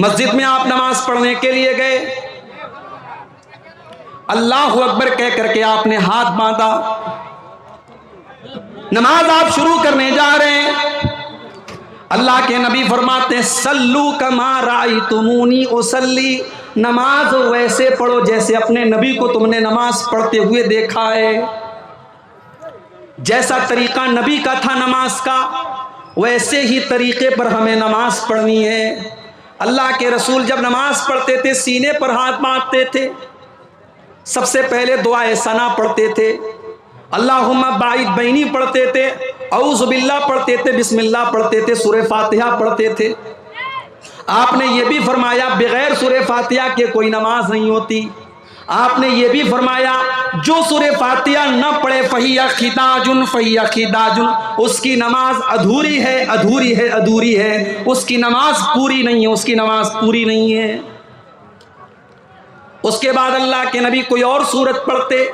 مسجد میں آپ نماز پڑھنے کے لیے گئے، اللہ اکبر کہہ کر کے آپ نے ہاتھ باندھا، نماز آپ شروع کرنے جا رہے ہیں، اللہ کے نبی فرماتے ہیں صلو کما رأیتمونی اصلی، نماز ویسے پڑھو جیسے اپنے نبی کو تم نے نماز پڑھتے ہوئے دیکھا ہے۔ جیسا طریقہ نبی کا تھا نماز کا، ویسے ہی طریقے پر ہمیں نماز پڑھنی ہے۔ اللہ کے رسول جب نماز پڑھتے تھے سینے پر ہاتھ باندھتے تھے، سب سے پہلے دعائے ثنا پڑھتے تھے، اللہم باعث بینی پڑھتے تھے، اعوذ باللہ پڑھتے تھے، بسم اللہ پڑھتے تھے، سورہ فاتحہ پڑھتے تھے۔ آپ نے یہ بھی فرمایا بغیر سورہ فاتحہ کے کوئی نماز نہیں ہوتی۔ آپ نے یہ بھی فرمایا جو سورہ فاتحہ نہ پڑھے فہیہ خداج فہیہ خداج، اس کی نماز ادھوری ہے، ادھوری ہے، ادھوری ہے، اس کی نماز پوری نہیں ہے، اس کی نماز پوری نہیں ہے۔ اس کے بعد اللہ کے نبی کوئی اور سورت پڑھتے،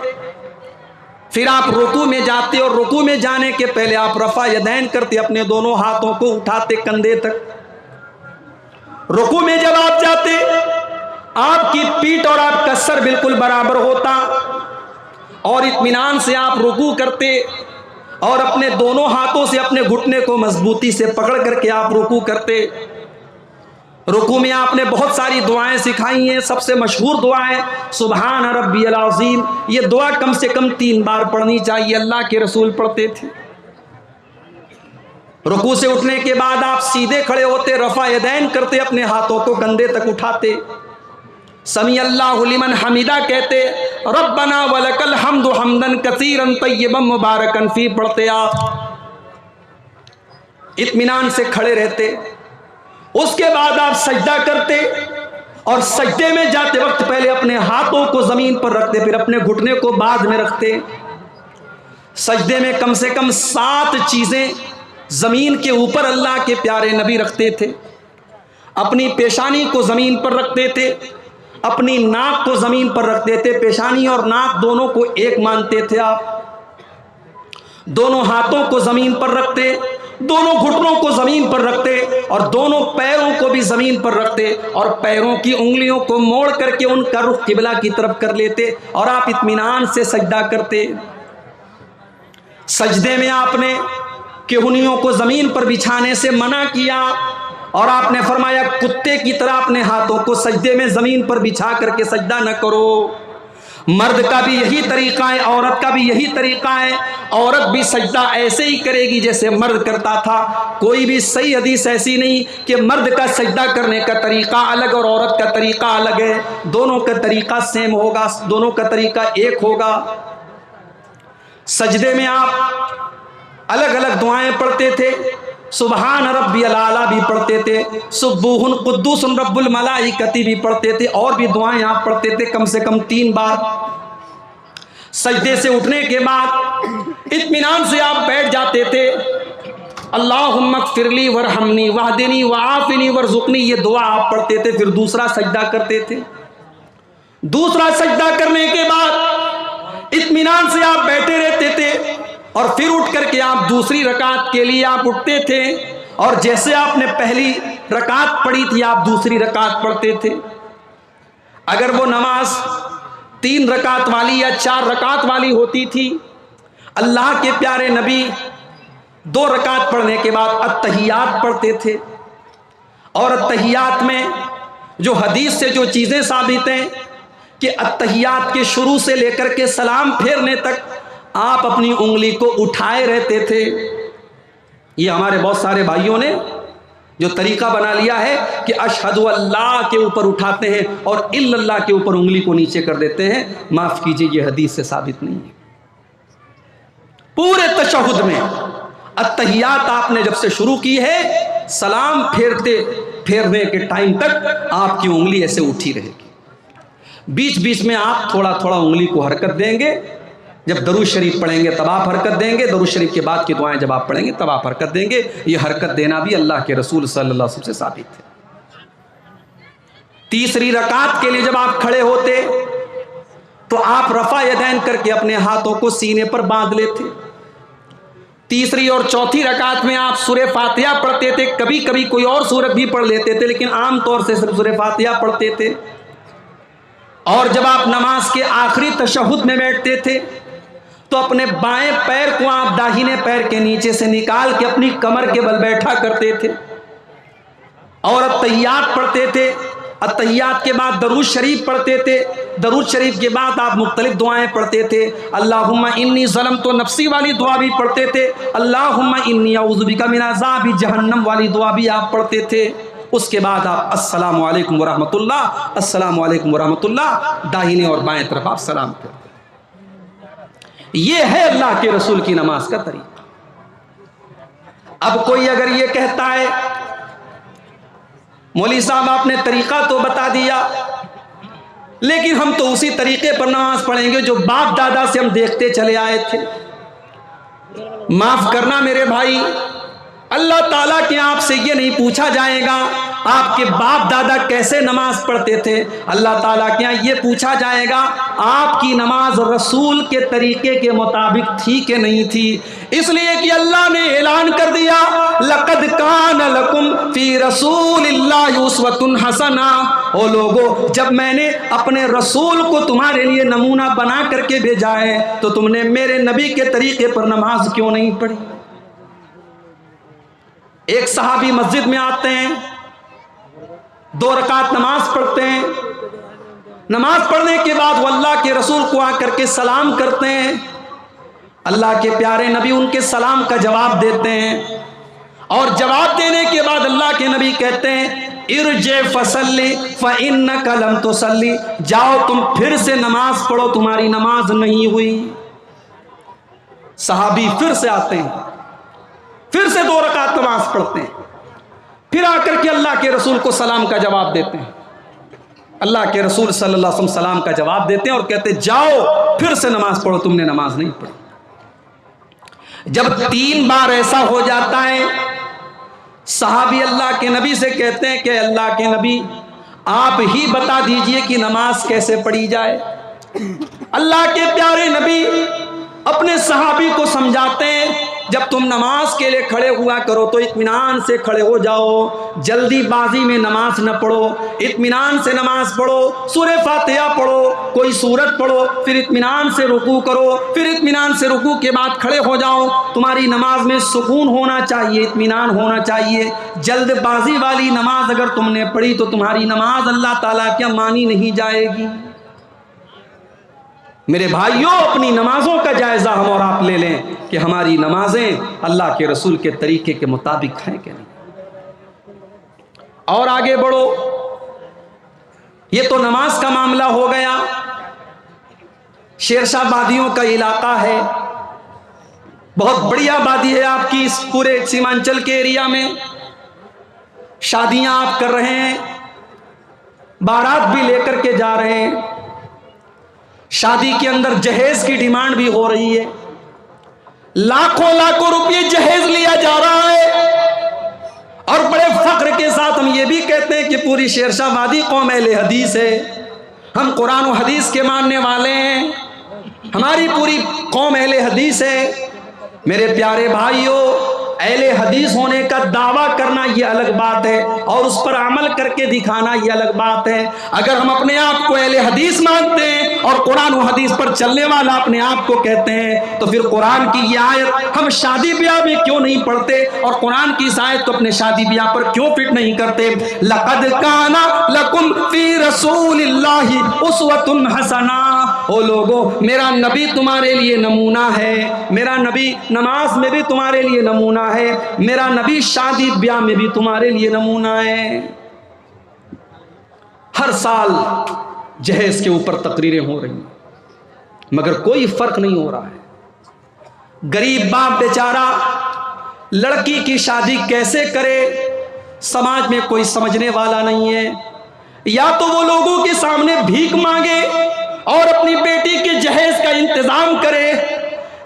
پھر آپ رکوع میں جاتے اور رکوع میں جانے کے پہلے آپ رفع یدین کرتے، اپنے دونوں ہاتھوں کو اٹھاتے کندھے تک۔ رکوع میں جب آپ جاتے آپ کی پیٹھ اور آپ کا سر بالکل برابر ہوتا اور اطمینان سے آپ رکوع کرتے اور اپنے دونوں ہاتھوں سے اپنے گھٹنے کو مضبوطی سے پکڑ کر کے آپ رکوع کرتے۔ رکوع میں آپ نے بہت ساری دعائیں سکھائی ہیں، سب سے مشہور دعا ہے سبحان ربی العظیم، یہ دعا کم سے کم 3 بار پڑھنی چاہیے، اللہ کے رسول پڑھتے تھے۔ رکوع سے اٹھنے کے بعد آپ سیدھے کھڑے ہوتے، رفع یدین کرتے، اپنے ہاتھوں کو کندھے تک اٹھاتے، سمیع اللہ لمن حمیدہ کہتے، ربنا ولک الحمد حمدا کثیرا طیبا مبارکا فی پڑھتے، آپ اطمینان سے کھڑے رہتے۔ اس کے بعد آپ سجدہ کرتے اور سجدے میں جاتے وقت پہلے اپنے ہاتھوں کو زمین پر رکھتے، پھر اپنے گھٹنے کو بعد میں رکھتے۔ سجدے میں کم سے کم 7 چیزیں زمین کے اوپر اللہ کے پیارے نبی رکھتے تھے۔ اپنی پیشانی کو زمین پر رکھتے تھے، اپنی ناک کو زمین پر رکھتے تھے، پیشانی اور ناک دونوں کو ایک مانتے تھے آپ، دونوں ہاتھوں کو زمین پر رکھتے، دونوں گھٹنوں کو زمین پر رکھتے اور دونوں پیروں کو بھی زمین پر رکھتے اور پیروں کی انگلیوں کو موڑ کر کے ان کا رخ قبلہ کی طرف کر لیتے اور آپ اطمینان سے سجدہ کرتے۔ سجدے میں آپ نے کہنیوں کو زمین پر بچھانے سے منع کیا اور آپ نے فرمایا کتے کی طرح اپنے ہاتھوں کو سجدے میں زمین پر بچھا کر کے سجدہ نہ کرو۔ مرد کا بھی یہی طریقہ ہے، عورت کا بھی یہی طریقہ ہے، عورت بھی سجدہ ایسے ہی کرے گی جیسے مرد کرتا تھا۔ کوئی بھی صحیح حدیث ایسی نہیں کہ مرد کا سجدہ کرنے کا طریقہ الگ اور عورت کا طریقہ الگ ہے، دونوں کا طریقہ سیم ہوگا، دونوں کا طریقہ ایک ہوگا۔ سجدے میں آپ الگ الگ دعائیں پڑھتے تھے، سبحان ربی الاعلیٰ بھی پڑھتے تھے، سبوح قدوس رب الملائکۃ بھی پڑھتے تھے، اور بھی دعائیں آپ پڑھتے تھے کم سے کم 3 بار۔ سجدے سے اٹھنے کے بعد اطمینان سے آپ بیٹھ جاتے تھے، اللہم اغفر لی ورحمنی واہدنی وعافنی وارزقنی، یہ دعا آپ پڑھتے تھے، پھر دوسرا سجدہ کرتے تھے۔ دوسرا سجدہ کرنے کے بعد اطمینان سے آپ بیٹھے رہتے تھے اور پھر اٹھ کر کے آپ دوسری رکعت کے لیے آپ اٹھتے تھے اور جیسے آپ نے پہلی رکعت پڑھی تھی آپ دوسری رکعت پڑھتے تھے۔ اگر وہ نماز 3 رکعت والی یا 4 رکعت والی ہوتی تھی، اللہ کے پیارے نبی 2 رکعت پڑھنے کے بعد التحیات پڑھتے تھے، اور التحیات میں جو حدیث سے جو چیزیں ثابت ہیں کہ التحیات کے شروع سے لے کر کے سلام پھیرنے تک آپ اپنی انگلی کو اٹھائے رہتے تھے۔ یہ ہمارے بہت سارے بھائیوں نے جو طریقہ بنا لیا ہے کہ اشہد اللہ کے اوپر اٹھاتے ہیں اور الا اللہ کے اوپر انگلی کو نیچے کر دیتے ہیں، معاف کیجئے یہ حدیث سے ثابت نہیں ہے۔ پورے تشہد میں التحیات آپ نے جب سے شروع کی ہے، سلام پھیرنے کے ٹائم تک آپ کی انگلی ایسے اٹھی رہے گی، بیچ بیچ میں آپ تھوڑا تھوڑا انگلی کو حرکت دیں گے، جب درود شریف پڑھیں گے تب آپ حرکت دیں گے، درود شریف کے بعد کی دعائیں جب آپ پڑھیں گے تب آپ حرکت دیں گے۔ یہ حرکت دینا بھی اللہ کے رسول صلی اللہ علیہ وسلم سے ثابت ہے۔ تیسری رکعت کے لیے جب آپ کھڑے ہوتے تو آپ رفع یدین کر کے اپنے ہاتھوں کو سینے پر باندھ لیتے، तीसरी और चौथी रकात में आप सूरह फातिहा पढ़ते थे, कभी कभी कोई और सूरत भी पढ़ लेते थे, लेकिन आम तौर से सिर्फ सूरह फातिहा पढ़ते थे। और जब आप नमाज के आखिरी तशहुद में बैठते थे तो अपने बाएं पैर को आप दाहिने पैर के नीचे से निकाल के अपनी कमर के बल बैठा करते थे और अत्तहियात पढ़ते थे। अत्तहियात के बाद दरूद शरीफ पढ़ते थे। दरूद शरीफ के बाद आप मुख्तलिफ दुआएं पढ़ते थे। अल्लाहुम्मा इन्नी ज़लमतु नफ्सी वाली दुआ भी पढ़ते थे। अल्लाहुम्मा इन्नी अऊज़ु बिका मिन अज़ाबि जहन्नम वाली दुआ भी आप पढ़ते थे। उसके बाद आप अस्सलामु अलैकुम वरहमतुल्लाह, अस्सलामु अलैकुम वरहमतुल्लाह, दाहिने और बाएं तरफ आप सलाम करते। ये है अल्लाह के रसूल की नमाज का तरीका। अब कोई अगर ये कहता है मौलवी साहब आपने तरीका तो बता दिया, लेकिन हम तो उसी तरीके पर नमाज पढ़ेंगे जो बाप दादा से हम देखते चले आए थे। माफ करना मेरे भाई, अल्लाह ताला के आपसे ये नहीं पूछा जाएगा आपके बाप दादा कैसे नमाज पढ़ते थे। अल्लाह ताला के यहाँ ये पूछा जाएगा आपकी नमाज रसूल के तरीके के मुताबिक थी कि नहीं थी। इसलिए कि अल्लाह ने ऐलान कर दिया लक़द कान लकुम फी रसूलिल्लाहि उस्वतुन हसना। ओ लोगो, जब मैंने अपने रसूल को तुम्हारे लिए नमूना बना करके भेजा है तो तुमने मेरे नबी के तरीके पर नमाज क्यों नहीं पढ़ी। एक सहाबी मस्जिद में आते हैं, 2 रकात नमाज पढ़ते हैं। नमाज पढ़ने के बाद वो अल्लाह के रसूल को आकर के सलाम करते हैं। अल्लाह के प्यारे नबी उनके सलाम का जवाब देते हैं और जवाब देने के बाद अल्लाह के नबी कहते हैं इरजे फसल्ली फ़इन्नका लम तुसल्ली, जाओ तुम फिर से नमाज पढ़ो, तुम्हारी नमाज नहीं हुई। सहाबी फिर से आते हैं, फिर से 2 रकात नमाज पढ़ते हैं, फिर आकर के अल्लाह के रसूल को सलाम का जवाब देते हैं। अल्लाह के रसूल सल्लल्लाहु अलैहि वसल्लम सलाम का जवाब देते हैं और कहते हैं जाओ फिर से नमाज पढ़ो, तुमने नमाज नहीं पढ़ी। जब 3 बार ऐसा हो जाता है, सहाबी अल्लाह के नबी से कहते हैं कि अल्लाह के नबी आप ही बता दीजिए कि नमाज कैसे पढ़ी जाए। अल्लाह के प्यारे नबी अपने सहाबी को समझाते हैं जब तुम नमाज के लिए खड़े हुआ करो तो इत्मीनान से खड़े हो जाओ, जल्दीबाजी में नमाज न पढ़ो, इत्मीनान से नमाज पढ़ो। सूरह फातिहा पढ़ो, कोई सूरत पढ़ो, फिर इत्मीनान से रुकू करो, फिर इत्मीनान से रुकू के बाद खड़े हो जाओ। तुम्हारी नमाज में सुकून होना चाहिए, इत्मीनान होना चाहिए। जल्दबाजी वाली नमाज अगर तुमने पढ़ी तो तुम्हारी नमाज अल्लाह ताला क्या मानी नहीं जाएगी। मेरे भाइयों, अपनी नमाजों का जायज़ा हम और आप ले लें कि हमारी नमाजें अल्लाह के रसूल के तरीके के मुताबिक हैं कि नहीं। और आगे बढ़ो, ये तो नमाज का मामला हो गया। शेरशाह वादियों का इलाका है, बहुत बड़ी आबादी है आपकी इस पूरे सीमांचल के एरिया में। शादियां आप कर रहे हैं, बारात भी लेकर के जा रहे हैं, शादी के अंदर जहेज की डिमांड भी हो रही है, लाखों लाखों रुपये जहेज लिया जा रहा है। और बड़े फख्र के साथ हम ये भी कहते हैं कि पूरी शेरशाह वादी कौम अहले हदीस है, हम कुरान और हदीस के मानने वाले हैं, हमारी पूरी कौम अहले हदीस है। मेरे प्यारे भाइयों, अहले हदीस होने का दावा करना ये अलग बात है और उस पर अमल करके दिखाना ये अलग बात है। अगर हम अपने आप को अहले हदीस मानते हैं और कुरान और हदीस पर चलने वाला अपने आप को कहते हैं तो फिर कुरान की ये आयत हम शादी ब्याह में क्यों नहीं पढ़ते और कुरान की इस आयत को अपने शादी ब्याह पर क्यों फिट नहीं करते। लक़द काना लकुम फी रसूलिल्लाहि उस्वतुन हसना। ओ लोगो, मेरा नबी तुम्हारे लिए नमूना है, मेरा नबी नमाज में भी तुम्हारे लिए नमूना है, मेरा नबी शादी ब्याह में भी तुम्हारे लिए नमूना है। हर साल जहेज के ऊपर तकरीरें हो रही हैं मगर कोई फर्क नहीं हो रहा है। गरीब बाप बेचारा लड़की की शादी कैसे करे, समाज में कोई समझने वाला नहीं है। या तो वो लोगों के सामने भीख मांगे और अपनी बेटी के जहेज का इंतजाम करे,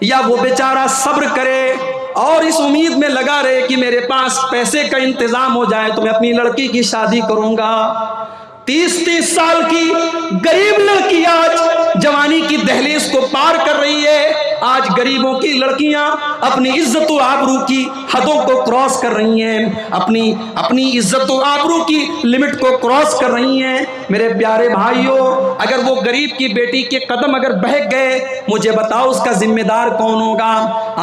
या वो बेचारा सब्र करे और इस उम्मीद में लगा रहे कि मेरे पास पैसे का इंतजाम हो जाए तो मैं अपनी लड़की की शादी करूंगा। 30-30 साल की गरीब लड़की आज जवानी की दहलीज को पार कर रही है। آج غریبوں کی لڑکیاں اپنی عزت و آبرو کی حدوں کو کراس کر رہی ہیں، اپنی عزت و آبرو کی لمٹ کو کراس کر رہی ہیں۔ میرے پیارے بھائیوں، اگر وہ غریب کی بیٹی کے قدم اگر بہک گئے، مجھے بتاؤ اس کا ذمہ دار کون ہوگا؟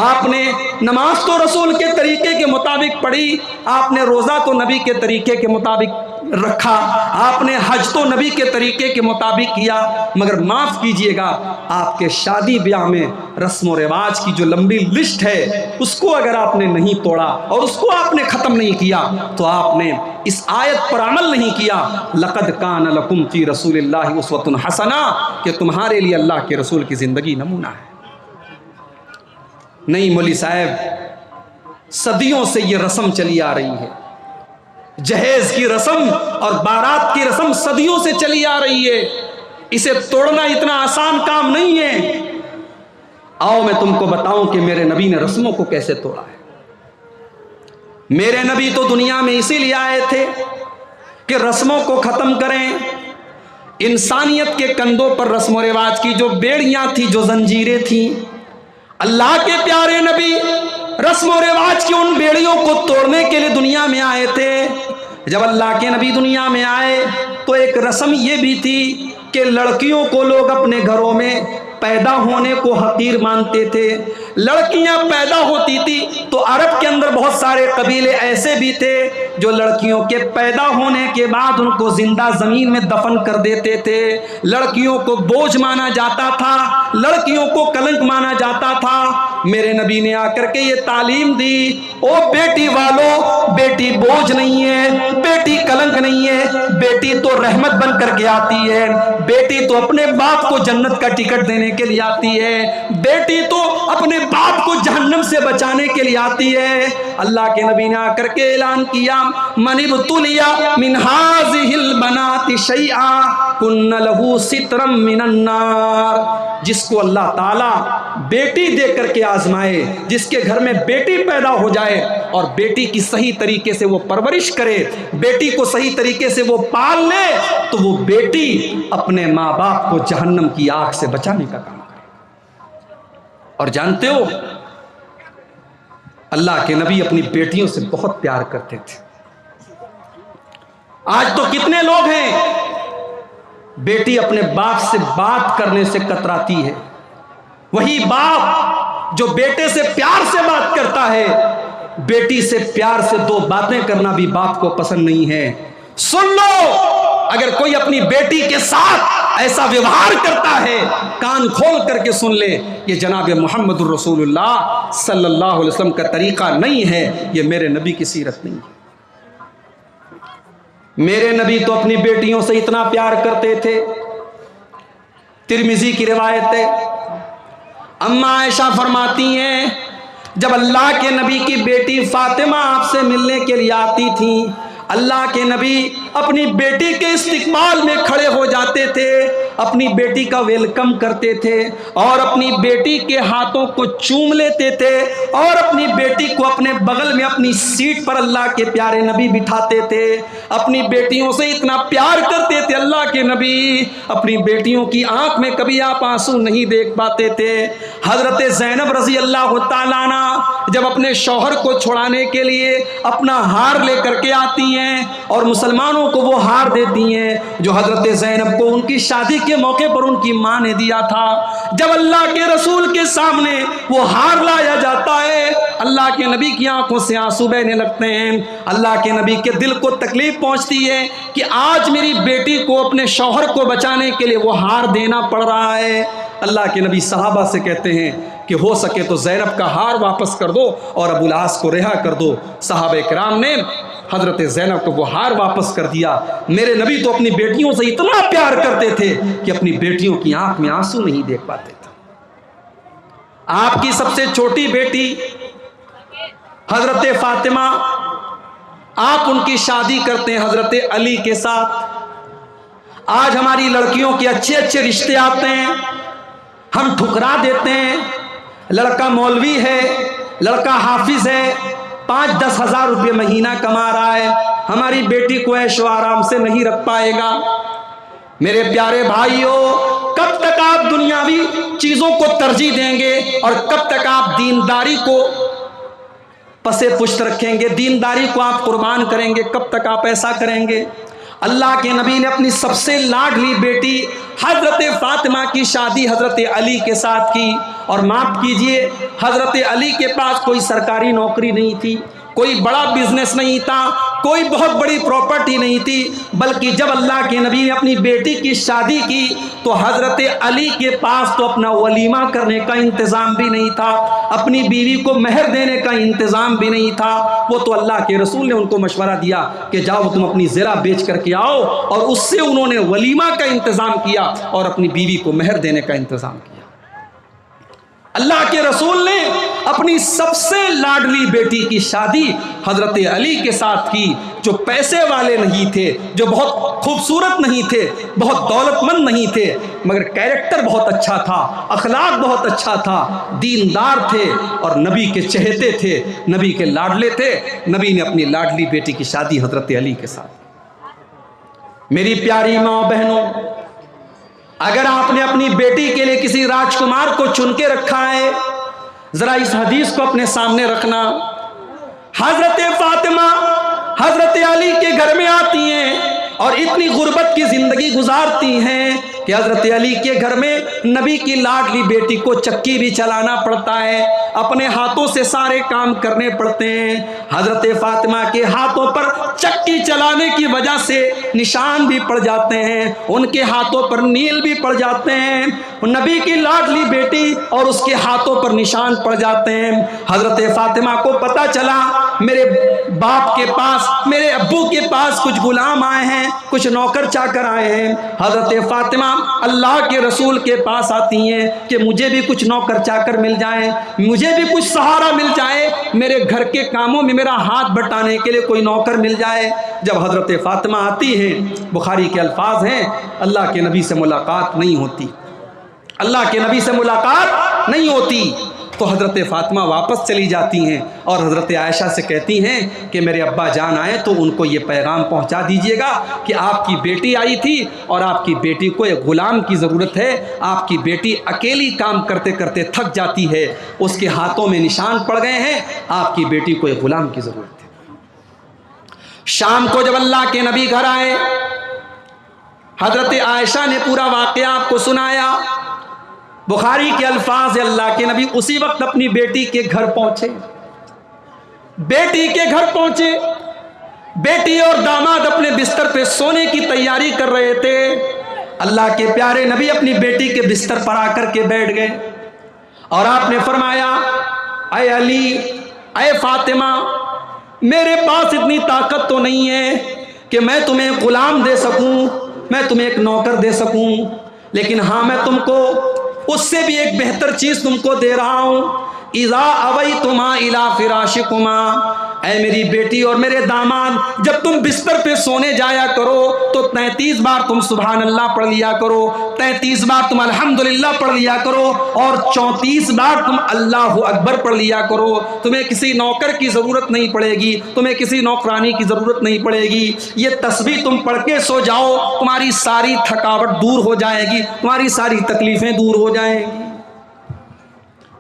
آپ نے نماز تو رسول کے طریقے کے مطابق پڑھی، آپ نے روزہ تو نبی کے طریقے کے مطابق رکھا، آپ نے حج تو نبی کے طریقے کے مطابق کیا، مگر معاف کیجئے گا، آپ کے شادی بیاہ میں رسم و رواج کی جو لمبی لسٹ ہے اس کو اگر آپ نے نہیں توڑا اور اس کو آپ نے ختم نہیں کیا تو آپ نے اس آیت پر عمل نہیں کیا، لقد کان لکم فی رسول اللہ اسوۃ حسنہ، کہ تمہارے لیے اللہ کے رسول کی زندگی نمونہ ہے۔ نہیں مولوی صاحب، صدیوں سے یہ رسم چلی آ رہی ہے، جہیز کی رسم اور بارات کی رسم صدیوں سے چلی آ رہی ہے، اسے توڑنا اتنا آسان کام نہیں ہے۔ آؤ میں تم کو بتاؤں کہ میرے نبی نے رسموں کو کیسے توڑا ہے۔ میرے نبی تو دنیا میں اسی لیے آئے تھے کہ رسموں کو ختم کریں۔ انسانیت کے کندھوں پر رسم و رواج کی جو بیڑیاں تھیں، جو زنجیریں تھیں، اللہ کے پیارے نبی رسم و رواج کی ان بیڑیوں کو توڑنے کے لیے دنیا میں آئے تھے۔ جب اللہ کے نبی دنیا میں آئے تو ایک رسم یہ بھی تھی کہ لڑکیوں کو لوگ اپنے گھروں میں پیدا ہونے کو حقیر مانتے تھے۔ لڑکیاں پیدا ہوتی تھی تو عرب کے اندر بہت سارے قبیلے ایسے بھی تھے جو لڑکیوں کے پیدا ہونے کے بعد ان کو زندہ زمین میں دفن کر دیتے تھے۔ لڑکیوں کو بوجھ مانا جاتا تھا، لڑکیوں کو کلنک مانا جاتا تھا۔ میرے نبی نے آ کر کے یہ تعلیم دی، او بیٹی والو، بیٹی بوجھ نہیں ہے، بیٹی کلنک نہیں ہے، بیٹی تو رحمت بن کر کے آتی ہے، بیٹی تو اپنے باپ کو جنت کا ٹکٹ دینے کے لیے آتی ہے، بیٹی تو اپنے باپ کو جہنم سے بچانے کے لیے آتی ہے۔ اللہ کے نبی نے آ کر کے اعلان کیا، من ابتلی من هذه البنات شیئا کن لہ سترا من النار، جس کو اللہ تعالیٰ بیٹی دے کر کے آزمائے، جس کے گھر میں بیٹی پیدا ہو جائے اور بیٹی کی صحیح طریقے سے وہ پرورش کرے، بیٹی کو صحیح طریقے سے وہ پال لے، تو وہ بیٹی اپنے ماں باپ کو جہنم کی آگ سے بچانے کا کام کرے۔ اور جانتے ہو اللہ کے نبی اپنی بیٹیوں سے بہت پیار کرتے تھے۔ آج تو کتنے لوگ ہیں بیٹی اپنے باپ سے بات کرنے سے کتراتی ہے، وہی باپ جو بیٹے سے پیار سے بات کرتا ہے، بیٹی سے پیار سے دو باتیں کرنا بھی باپ کو پسند نہیں ہے۔ سن لو، اگر کوئی اپنی بیٹی کے ساتھ ایسا ویوہار کرتا ہے، کان کھول کر کے سن لے، یہ جناب محمد الرسول اللہ صلی اللہ علیہ وسلم کا طریقہ نہیں ہے، یہ میرے نبی کی سیرت نہیں ہے۔ میرے نبی تو اپنی بیٹیوں سے اتنا پیار کرتے تھے، ترمذی کی روایت ہے، اماں عائشہ فرماتی ہیں جب اللہ کے نبی کی بیٹی فاطمہ آپ سے ملنے کے لیے آتی تھی، اللہ کے نبی اپنی بیٹی کے استقبال میں کھڑے ہو جاتے تھے، اپنی بیٹی کا ویلکم کرتے تھے اور اپنی بیٹی کے ہاتھوں کو چوم لیتے تھے اور اپنی بیٹی کو اپنے بغل میں اپنی سیٹ پر اللہ کے پیارے نبی بٹھاتے تھے۔ اپنی بیٹیوں سے اتنا پیار کرتے تھے اللہ کے نبی، اپنی بیٹیوں کی آنکھ میں کبھی آپ آنسو نہیں دیکھ پاتے تھے۔ حضرت زینب رضی اللہ تعالیٰ عنہ جب اپنے شوہر کو چھڑانے کے لیے اپنا ہار لے کر کے آتی ہیں اور مسلمانوں کو وہ ہار دیتی ہیں جو حضرت زینب کو ان کی شادی کے موقع پر ان کی ماں نے دیا تھا، جب اللہ کے رسول کے سامنے وہ ہار لایا جاتا ہے، اللہ کے نبی کی آنکھوں سے آنسو بہنے لگتے ہیں۔ اللہ کے نبی کے دل کو تکلیف پہنچتی ہے کہ آج میری بیٹی کو اپنے شوہر کو بچانے کے لیے وہ ہار دینا پڑ رہا ہے۔ اللہ کے نبی صحابہ سے کہتے ہیں کہ ہو سکے تو زینب کا ہار واپس کر دو اور ابو العاص کو رہا کر دو۔ صحابہ کرام نے حضرت زینب کو وہ ہار واپس کر دیا۔ میرے نبی تو اپنی بیٹیوں سے اتنا پیار کرتے تھے کہ اپنی بیٹیوں کی آنکھ میں آنسو نہیں دیکھ پاتے تھے۔ آپ کی سب سے چھوٹی بیٹی حضرت فاطمہ، آپ ان کی شادی کرتے ہیں حضرت علی کے ساتھ۔ آج ہماری لڑکیوں کے اچھے اچھے رشتے آتے ہیں، ہم ٹھکرا دیتے ہیں۔ لڑکا مولوی ہے، لڑکا حافظ ہے، 5-10 ہزار روپے مہینہ کما رہا ہے، ہماری بیٹی کو عیش و آرام سے نہیں رکھ پائے گا۔ میرے پیارے بھائیوں، कब तक आप दुनियावी चीजों को तरजीह देंगे और कब तक आप दीनदारी को पसे पुष्ट रखेंगे, दीनदारी को आप कुर्बान करेंगे, कब तक आप ऐसा करेंगे? अल्लाह के नबी ने अपनी सबसे लाडली बेटी हजरत फातिमा की शादी हजरत अली के साथ की। और माफ कीजिए, हजरत अली के पास कोई सरकारी नौकरी नहीं थी, कोई बड़ा बिजनेस नहीं था, कोई बहुत बड़ी प्रॉपर्टी नहीं थी, बल्कि जब अल्लाह के नबी ने अपनी बेटी की शादी की तो हजरत अली के पास तो अपना वलीमा करने का इंतज़ाम भी नहीं था, अपनी बीवी को मेहर देने का इंतज़ाम भी नहीं था। वो तो अल्लाह के रसूल ने उनको मशवरा दिया कि जाओ तुम अपनी ज़रा बेच करके आओ, और उससे उन्होंने वलीमा का इंतज़ाम किया और अपनी बीवी को मेहर देने का इंतज़ाम किया। अल्लाह के रसूल ने अपनी सबसे लाडली बेटी की शादी हजरत अली के साथ की, जो पैसे वाले नहीं थे, जो बहुत खूबसूरत नहीं थे, बहुत दौलतमंद नहीं थे, मगर कैरेक्टर बहुत अच्छा था, अखलाक बहुत अच्छा था, दीनदार थे और नबी के चहेते थे, नबी के लाडले थे। नबी ने अपनी लाडली बेटी की शादी हजरत अली के साथ। मेरी प्यारी माँ बहनों, अगर आपने अपनी बेटी के लिए किसी राजकुमार को चुन के रखा है, जरा इस हदीस को अपने सामने रखना। हजरत फातिमा हजरत अली के घर में आती हैं और इतनी गुर्बत की जिंदगी गुजारती हैं कि हजरत अली के घर में नबी की लाडली बेटी को चक्की भी चलाना पड़ता है, अपने हाथों से सारे काम करने पड़ते हैं। हजरत फातिमा के हाथों पर चक्की चलाने की वजह से निशान भी पड़ जाते हैं, उनके हाथों पर नील भी पड़ जाते हैं। नबी की लाडली बेटी और उसके हाथों पर निशान पड़ जाते हैं। हजरत फातिमा को पता चला मेरे बाप के पास, मेरे अब्बू के पास कुछ गुलाम आए हैं, कुछ नौकर चाकर आए हैं। हजरत फातिमा अल्लाह के रसूल के पास आती हैं कि मुझे भी कुछ नौकर चाकर मिल जाए, मुझे भी कुछ सहारा मिल जाए, मेरे घर के कामों में मेरा हाथ बटाने के लिए कोई नौकर मिल जाए। जब हजरत फातिमा आती हैं, बुखारी के अल्फाज हैं, अल्लाह के नबी से मुलाकात नहीं होती, अल्लाह के नबी से मुलाकात नहीं होती। तो हज़रत फ़ातिमा वापस चली जाती हैं और हज़रत आयशा से कहती हैं कि मेरे अब्बा जान आए तो उनको ये पैगाम पहुंचा दीजिएगा कि आपकी बेटी आई थी और आपकी बेटी को एक ग़ुलाम की ज़रूरत है, आपकी बेटी अकेली काम करते करते थक जाती है, उसके हाथों में निशान पड़ गए हैं, आपकी बेटी को एक ग़ुलाम की ज़रूरत है। शाम को जब अल्लाह के नबी घर आए, हज़रत आयशा ने पूरा वाक़या आपको सुनाया। बुखारी के अल्फाज, अल्लाह के नबी उसी वक्त अपनी बेटी के घर पहुंचे, बेटी के घर पहुंचे, बेटी और दामाद अपने बिस्तर पे सोने की तैयारी कर रहे थे। अल्लाह के प्यारे नबी अपनी बेटी के बिस्तर पर आकर के बैठ गए और आपने फरमाया, ऐ अली, ऐ फातिमा, मेरे पास इतनी ताकत तो नहीं है कि मैं तुम्हें गुलाम दे सकूं, मैं तुम्हें एक नौकर दे सकूं, लेकिन हाँ मैं तुमको उससे भी एक बेहतर चीज तुमको दे रहा हूं। इज़ा अवैतुमा इला फिराशिकुमा, ऐ मेरी बेटी और मेरे दामाद, जब तुम बिस्तर पे सोने जाया करो तो 33 बार तुम सुभान अल्लाह पढ़ लिया करो, 33 बार तुम अल्हम्दुलिल्लाह पढ़ लिया करो और 34 बार तुम अल्लाहु अकबर पढ़ लिया करो। तुम्हें किसी नौकर की ज़रूरत नहीं पड़ेगी, तुम्हें किसी नौकरानी की ज़रूरत नहीं पड़ेगी। ये तस्बीह तुम पढ़ के सो जाओ, तुम्हारी सारी थकावट दूर हो जाएगी, तुम्हारी सारी तकलीफ़ें दूर हो जाएंगी।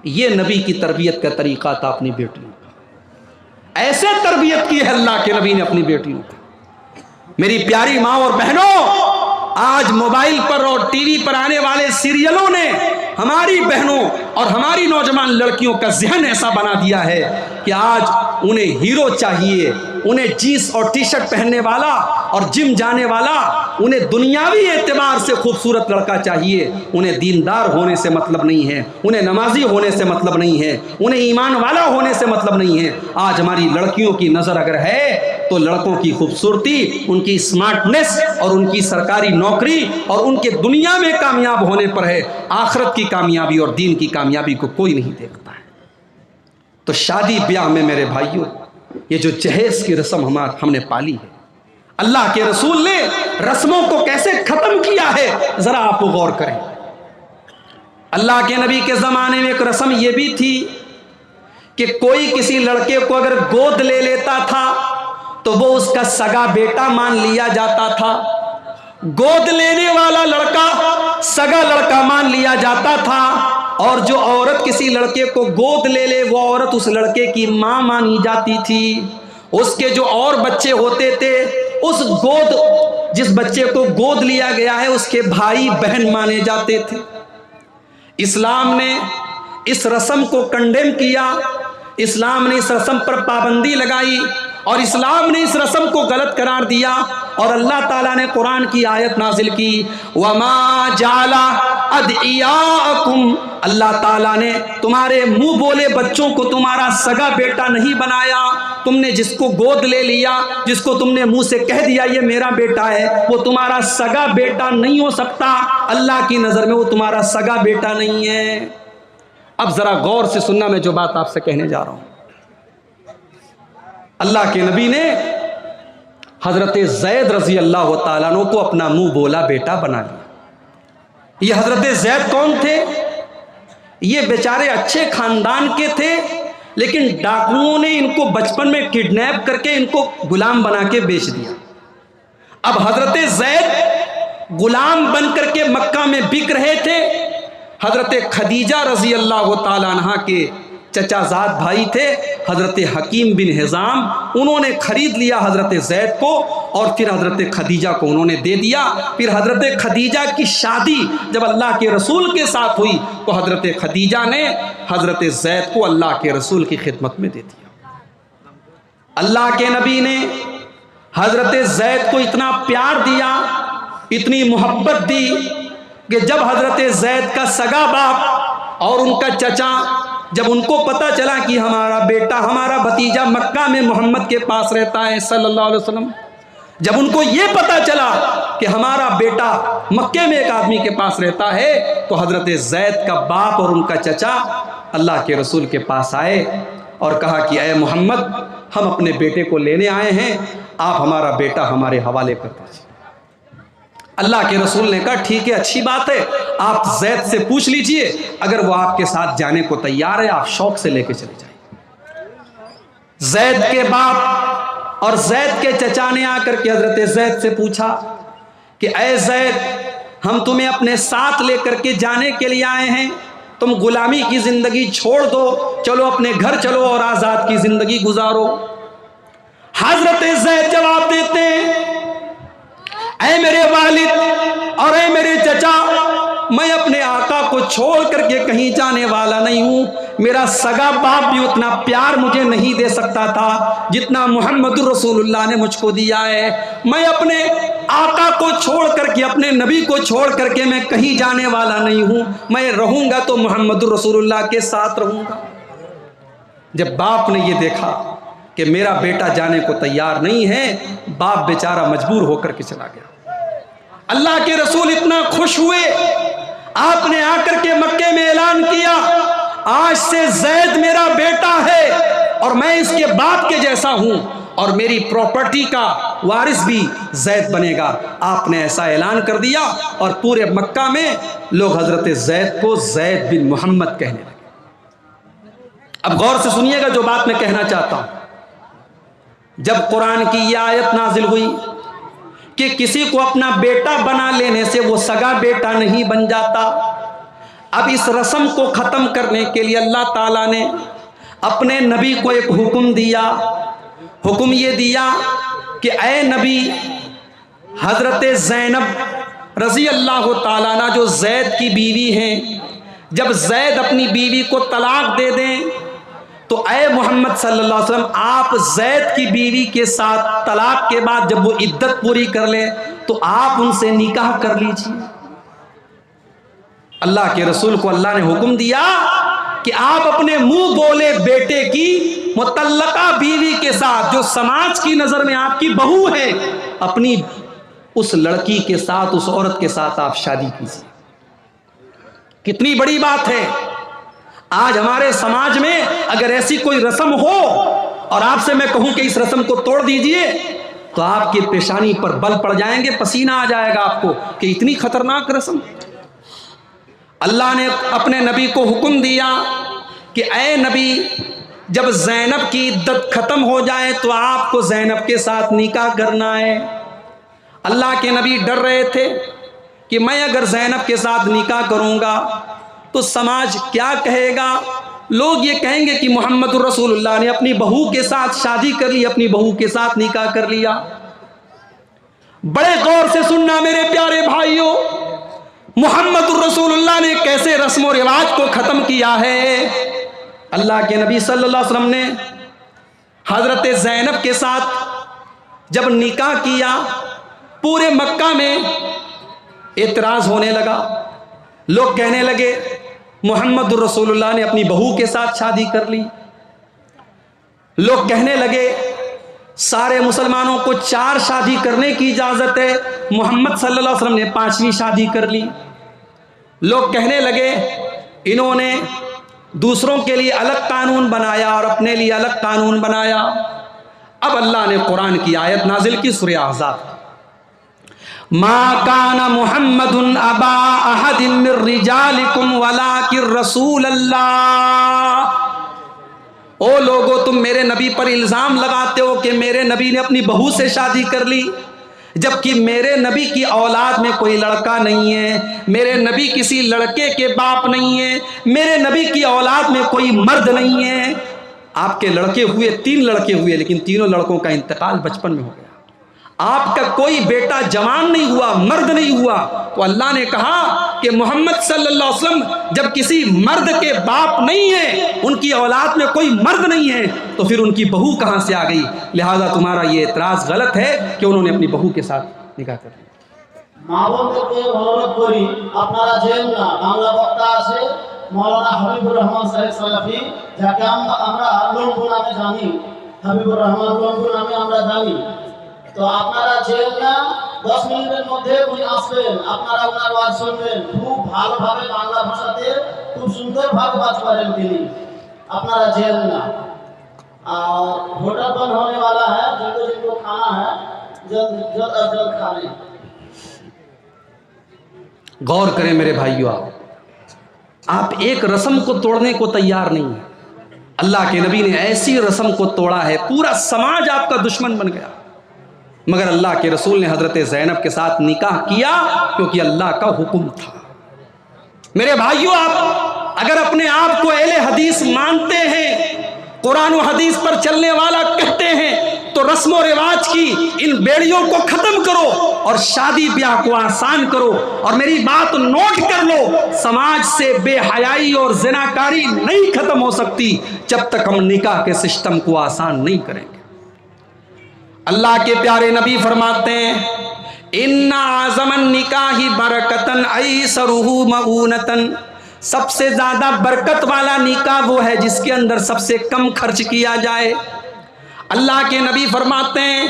ये नबी की तरबियत का तरीक़ा था अपनी बेटियों का, ऐसे तरबियत की है अल्लाह के नबी ने अपनी बेटियों को। मेरी प्यारी माँ और बहनों, आज मोबाइल पर और टीवी पर आने वाले सीरियलों ने हमारी बहनों और हमारी नौजवान लड़कियों का ज़हन ऐसा बना दिया है कि आज उन्हें हीरो चाहिए, उन्हें जीन्स और टी शर्ट पहनने वाला और जिम जाने वाला, उन्हें दुनियावी एतबार से खूबसूरत लड़का चाहिए, उन्हें दीनदार होने से मतलब नहीं है, उन्हें नमाजी होने से मतलब नहीं है, उन्हें ईमान वाला होने से मतलब नहीं है। आज हमारी लड़कियों की नज़र अगर है तो लड़कों की खूबसूरती, उनकी स्मार्टनेस और उनकी सरकारी नौकरी और उनके दुनिया में कामयाब होने पर है। आखिरत की कामयाबी और दीन की कामयाबी को कोई नहीं देखता है। तो शादी ब्याह में मेरे भाइयों, ये जो जहेज की रस्म हमने पाली है, अल्लाह के रसूल ने रस्मों को कैसे खत्म किया है, जरा आप गौर करें। अल्लाह के नबी के जमाने में एक रस्म ये भी थी कि कोई किसी लड़के को अगर गोद ले लेता था तो वो उसका सगा बेटा मान लिया जाता था। गोद लेने वाला लड़का सगा लड़का मान लिया जाता था, और जो औरत किसी लड़के को गोद ले ले वो औरत उस लड़के की माँ मानी जाती थी। उसके जो और बच्चे होते थे, उस जिस बच्चे को गोद लिया गया है उसके भाई बहन माने जाते थे। इस्लाम ने इस रस्म को कंडेम किया, इस्लाम ने इस रस्म पर पाबंदी लगाई, और इस्लाम ने इस रस्म को गलत करार दिया। और अल्लाह ताला ने कुरान की आयत नाजिल की, वमा जाला अदइयाकुम, अल्लाह ताला ने तुम्हारे मुंह बोले बच्चों को तुम्हारा सगा बेटा नहीं बनाया। तुमने जिसको गोद ले लिया, जिसको तुमने मुंह से कह दिया ये मेरा बेटा है, वो तुम्हारा सगा बेटा नहीं हो सकता। अल्लाह की नज़र में वो तुम्हारा सगा बेटा नहीं है। अब जरा गौर से सुनना, मैं जो बात आपसे कहने जा रहा हूं। अल्लाह के नबी ने हजरत ज़ैद रजी अल्लाह तआला अन्हु को अपना मुंह बोला बेटा बना लिया। ये हजरत ज़ैद कौन थे? ये बेचारे अच्छे खानदान के थे, लेकिन डाकुओं ने इनको बचपन में किडनैप करके इनको गुलाम बना के बेच दिया। अब हजरत ज़ैद गुलाम बन करके मक्का में बिक रहे थे। हजरत खदीजा रजी अल्लाह तआला अन्हा के चचाजाद भाई थे हजरत हकीम बिन हिजाम, उन्होंने खरीद लिया हजरत ज़ैद को और फिर हजरत खदीजा को उन्होंने दे दिया। फिर हजरत खदीजा की शादी जब अल्लाह के रसूल के साथ हुई तो हजरत खदीजा ने हजरत ज़ैद को अल्लाह के रसूल की खिदमत में दे दिया। अल्लाह के नबी ने हजरत ज़ैद को इतना प्यार दिया, इतनी मोहब्बत दी कि जब हजरत ज़ैद का सगा बाप और उनका चचा, जब उनको पता चला कि हमारा बेटा, हमारा भतीजा मक्का में मोहम्मद के पास रहता है सल्लल्लाहु अलैहि वसल्लम, जब उनको ये पता चला कि हमारा बेटा मक्के में एक आदमी के पास रहता है, तो हजरत ज़ैद का बाप और उनका चचा अल्लाह के रसूल के पास आए और कहा कि ऐ मोहम्मद, हम अपने बेटे को लेने आए हैं, आप हमारा बेटा हमारे हवाले कर दीजिए। अल्लाह के रसूल ने कहा ठीक है, अच्छी बात है, आप ज़ैद से पूछ लीजिए, अगर वो आपके साथ जाने को तैयार है आप शौक से लेके चले जाइए। ज़ैद के बाप और ज़ैद के चचा ने आकर के हजरत ज़ैद से पूछा कि ऐ ज़ैद, हम तुम्हें अपने साथ लेकर के जाने के लिए आए हैं, तुम गुलामी की जिंदगी छोड़ दो, चलो अपने घर चलो और आज़ाद की जिंदगी गुजारो। हजरत ज़ैद जवाब देते हैं, ऐ मेरे वालिद और ऐ मेरे चचा, मैं अपने आका को छोड़ करके कहीं जाने वाला नहीं हूँ। मेरा सगा बाप भी उतना प्यार मुझे नहीं दे सकता था जितना मोहम्मद रसूलुल्लाह ने मुझको दिया है। मैं अपने आका को छोड़ करके, अपने नबी को छोड़ करके मैं कहीं जाने वाला नहीं हूँ। मैं रहूँगा तो मोहम्मद रसूलुल्लाह के साथ रहूँगा। जब बाप ने ये देखा कि मेरा बेटा जाने को तैयार नहीं है, बाप बेचारा मजबूर होकर के चला गया। अल्लाह के रसूल इतना खुश हुए, आपने आकर के मक्के में ऐलान किया, आज से ज़ैद मेरा बेटा है और मैं इसके बाप के जैसा हूं और मेरी प्रॉपर्टी का वारिस भी ज़ैद बनेगा। आपने ऐसा ऐलान कर दिया और पूरे मक्का में लोग हजरत ज़ैद को ज़ैद बिन मोहम्मद कहने लगे। अब गौर से सुनिएगा जो बात मैं कहना चाहता हूं। जब कुरान की यह आयत नाजिल हुई कि किसी को अपना बेटा बना लेने से वो सगा बेटा नहीं बन जाता, अब इस रस्म को ख़त्म करने के लिए अल्लाह ताला ने अपने नबी को एक हुक्म दिया। हुक्म ये दिया कि ऐ नबी, हज़रत ज़ैनब रज़ी अल्लाह ताला अन्हा जो ज़ैद की बीवी हैं, जब ज़ैद अपनी बीवी को तलाक दे दें तो ऐ मोहम्मद सल्लल्लाहु अलैहि वसल्लम, आप ज़ैद की बीवी के साथ तलाक के बाद जब वो इद्दत पूरी कर ले तो आप उनसे निकाह कर लीजिए। अल्लाह के रसूल को अल्लाह ने हुक्म दिया कि आप अपने मुंह बोले बेटे की मुतल्लका बीवी के साथ, जो समाज की नज़र में आपकी बहू है, अपनी उस लड़की के साथ, उस औरत के साथ आप शादी कीजिए। कितनी बड़ी बात है। आज हमारे समाज में अगर ऐसी कोई रस्म हो और आपसे मैं कहूं कि इस रस्म को तोड़ दीजिए तो आपकी पेशानी पर बल पड़ जाएंगे, पसीना आ जाएगा आपको कि इतनी खतरनाक रस्म। अल्लाह ने अपने नबी को हुक्म दिया कि ऐ नबी, जब ज़ैनब की इद्दत ख़त्म हो जाए तो आपको ज़ैनब के साथ निकाह करना है। अल्लाह के नबी डर रहे थे کہ میں اگر زینب کے ساتھ نکاح کروں گا تو سماج کیا کہے گا؟ لوگ یہ کہیں گے کہ محمد الرسول اللہ نے اپنی بہو کے ساتھ شادی کر لی، اپنی بہو کے ساتھ نکاح کر لیا۔ بڑے غور سے سننا میرے پیارے بھائیوں، محمد الرسول اللہ نے کیسے رسم و رواج کو ختم کیا ہے۔ اللہ کے نبی صلی اللہ علیہ وسلم نے حضرت زینب کے ساتھ جب نکاح کیا، پورے مکہ میں اعتراض ہونے لگا، لوگ کہنے لگے محمد الرسول اللہ نے اپنی بہو کے ساتھ شادی کر لی۔ لوگ کہنے لگے سارے مسلمانوں کو 4 شادی کرنے کی اجازت ہے، محمد صلی اللہ علیہ وسلم نے 5ویں شادی کر لی۔ لوگ کہنے لگے انہوں نے دوسروں کے لیے الگ قانون بنایا اور اپنے لیے الگ قانون بنایا۔ اب اللہ نے قرآن کی آیت نازل کی، سورہ احزاب، ما کان محمد ابا احد من رجالکم ولکن رسول اللہ۔ او لوگو، تم میرے نبی پر الزام لگاتے ہو کہ میرے نبی نے اپنی بہو سے شادی کر لی، جبکہ میرے نبی کی اولاد میں کوئی لڑکا نہیں ہے، میرے نبی کسی لڑکے کے باپ نہیں ہے، میرے نبی کی اولاد میں کوئی مرد نہیں ہے۔ آپ کے لڑکے ہوئے 3 لڑکے ہوئے، لیکن تینوں لڑکوں کا انتقال بچپن میں ہو گیا۔ آپ کا کوئی بیٹا جوان نہیں ہوا، مرد نہیں ہوا۔ تو اللہ نے کہا کہ محمد صلی اللہ علیہ وسلم جب کسی مرد کے باپ نہیں ہیں، ان کی اولاد میں کوئی مرد نہیں ہے، تو پھر ان کی بہو کہاں سے آ گئی؟ لہذا تمہارا یہ اعتراض غلط ہے کہ انہوں نے اپنی بہو کے ساتھ نکاح کر لیا۔ মা বোনদেরকে অনুরোধ করি আপনারা যেন না, বাংলা বক্তা আছে মৌলানা হাবিবুর রহমান সাহেব সালাফি, যাকে আমরা লম্বু নামে জানি, হাবিবুর রহমান লম্বু নামে আমরা জানি। তো আপনারা যেন না, 10 মিনিটের মধ্যে উনি আসবেন, আপনারা ওনার ওয়াজ শুনবেন। খুব ভালোভাবে বাংলা ভাষাতে খুব সুন্দরভাবে ওয়াজ করেন তিনি, আপনারা যেন না। और होटल बंद होने वाला है, जिनको जिनको खाना है जल्द अज जल्द खा लें। غور کریں میرے بھائیو، آپ ایک رسم کو توڑنے کو تیار نہیں ہیں۔ اللہ کے نبی نے ایسی رسم کو توڑا ہے، پورا سماج آپ کا دشمن بن گیا، مگر اللہ کے رسول نے حضرت زینب کے ساتھ نکاح کیا کیونکہ اللہ کا حکم تھا۔ میرے بھائیو، آپ اگر اپنے آپ کو اہل حدیث مانتے ہیں، قرآن و حدیث پر چلنے والا کہتے ہیں، تو رسم و رواج کی ان بیڑیوں کو ختم کرو اور شادی بیاہ کو آسان کرو۔ اور میری بات نوٹ کر لو، سماج سے بے حیائی اور زناکاری نہیں ختم ہو سکتی جب تک ہم نکاح کے سسٹم کو آسان نہیں کریں گے۔ اللہ کے پیارے نبی فرماتے ہیں ان اعظم النکاح برکتن ایسرہ مؤونتن، سب سے زیادہ برکت والا نکاح وہ ہے جس کے اندر سب سے کم خرچ کیا جائے۔ اللہ کے نبی فرماتے ہیں